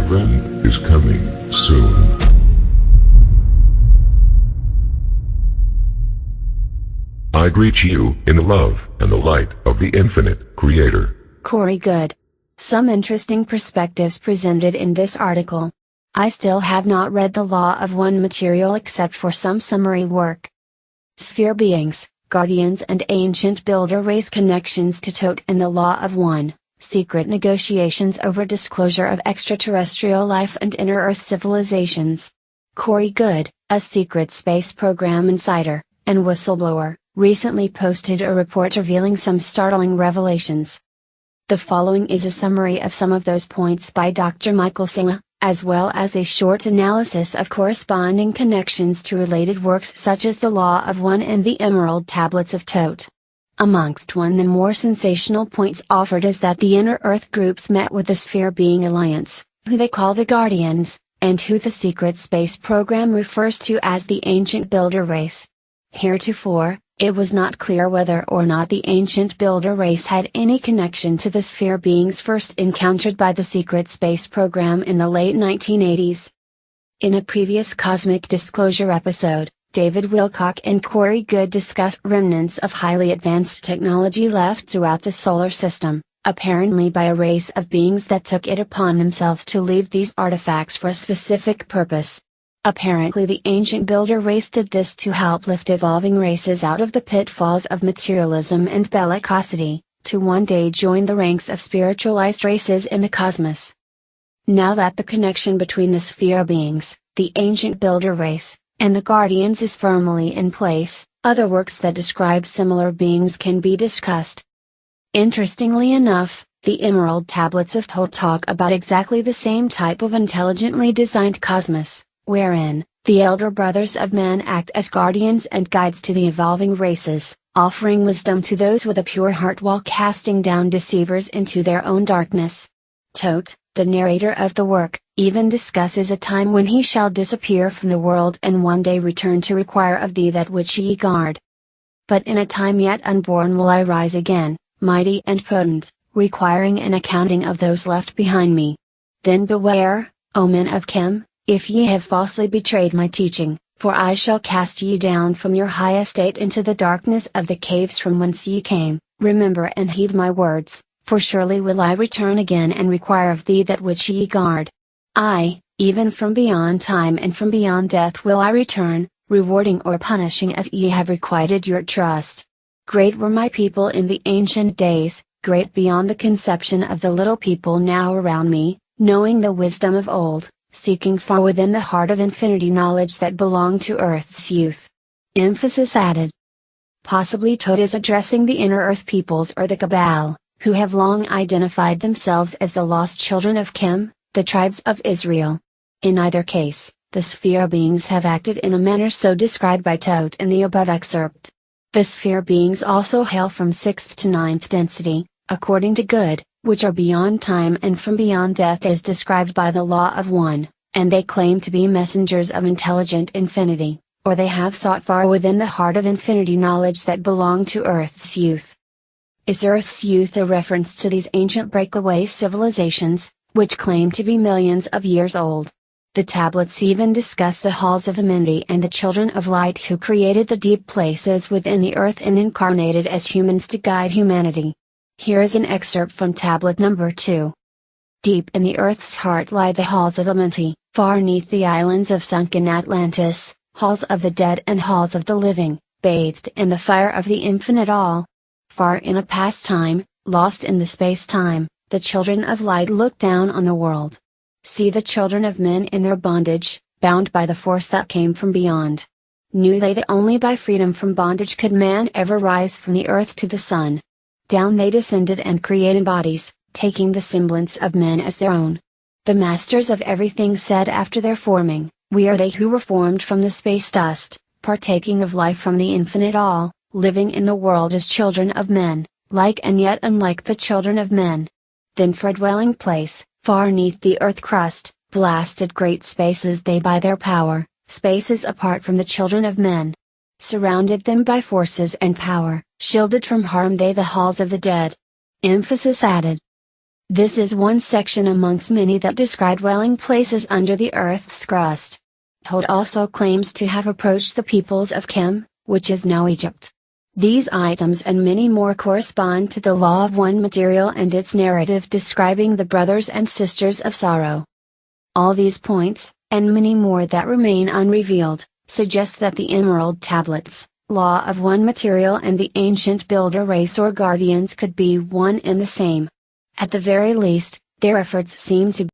friend is coming soon. I greet you in the love and the light of the infinite Creator. Corey Good. Some interesting perspectives presented in this article. I still have not read The Law of One material except for some summary work. Sphere beings, guardians and ancient builder race connections to Tote and the Law of One, secret negotiations over disclosure of extraterrestrial life and inner Earth civilizations. Corey Good, a secret space program insider, and whistleblower, recently posted a report revealing some startling revelations. The following is a summary of some of those points by Dr. Michael Singh, as well as a short analysis of corresponding connections to related works such as The Law of One and the Emerald Tablets of Tote. Amongst one of the more sensational points offered is that the Inner Earth groups met with the Sphere Being Alliance, who they call the Guardians, and who the secret space program refers to as the Ancient Builder Race. Heretofore, it was not clear whether or not the Ancient Builder Race had any connection to the sphere beings first encountered by the secret space program in the late 1980s. In a previous Cosmic Disclosure episode, David Wilcock and Corey Good discussed remnants of highly advanced technology left throughout the solar system, apparently by a race of beings that took it upon themselves to leave these artifacts for a specific purpose. Apparently the Ancient Builder Race did this to help lift evolving races out of the pitfalls of materialism and bellicosity, to one day join the ranks of spiritualized races in the cosmos. Now that the connection between the sphere beings, the Ancient Builder Race, and the Guardians is firmly in place, other works that describe similar beings can be discussed. Interestingly enough, the Emerald Tablets of Tote talk about exactly the same type of intelligently designed cosmos, wherein, the elder brothers of man act as guardians and guides to the evolving races, offering wisdom to those with a pure heart while casting down deceivers into their own darkness. Tote, the narrator of the work, even discusses a time when he shall disappear from the world and one day return to require of thee that which ye guard. But in a time yet unborn will I rise again, mighty and potent, requiring an accounting of those left behind me. Then beware, O men of Chem, if ye have falsely betrayed my teaching, for I shall cast ye down from your high estate into the darkness of the caves from whence ye came. Remember and heed my words, for surely will I return again and require of thee that which ye guard. I, even from beyond time and from beyond death will I return, rewarding or punishing as ye have requited your trust. Great were my people in the ancient days, great beyond the conception of the little people now around me, knowing the wisdom of old, seeking far within the heart of infinity knowledge that belonged to Earth's youth. Emphasis added. Possibly Tote is addressing the inner Earth peoples or the Cabal, who have long identified themselves as the lost children of Chem, the tribes of Israel. In either case, the sphere beings have acted in a manner so described by Tote in the above excerpt. The sphere beings also hail from 6th to 9th density, according to Good, which are beyond time and from beyond death as described by the Law of One, and they claim to be messengers of intelligent infinity, or they have sought far within the heart of infinity knowledge that belonged to Earth's youth. Is Earth's youth a reference to these ancient breakaway civilizations, which claim to be millions of years old? The tablets even discuss the halls of Amenity and the children of light who created the deep places within the earth and incarnated as humans to guide humanity. Here is an excerpt from tablet number 2. Deep in the earth's heart lie the halls of Amenity, far neath the islands of sunken Atlantis, halls of the dead and halls of the living, bathed in the fire of the infinite all. Far in a past time, lost in the space-time, the children of light look down on the world. See the children of men in their bondage, bound by the force that came from beyond. Knew they that only by freedom from bondage could man ever rise from the earth to the sun. Down they descended and created bodies, taking the semblance of men as their own. The masters of everything said after their forming, we are they who were formed from the space dust, partaking of life from the infinite all, living in the world as children of men, like and yet unlike the children of men. Then for a dwelling place, far neath the earth crust, blasted great spaces they by their power, spaces apart from the children of men. Surrounded them by forces and power, shielded from harm they the halls of the dead. Emphasis added. This is one section amongst many that describe dwelling places under the Earth's crust. Todd also claims to have approached the peoples of Kem, which is now Egypt. These items and many more correspond to the law of one material and its narrative describing the brothers and sisters of sorrow. All these points, and many more that remain unrevealed, suggest that the Emerald Tablets, law of one material and the ancient builder race or guardians could be one and the same. At the very least, their efforts seem to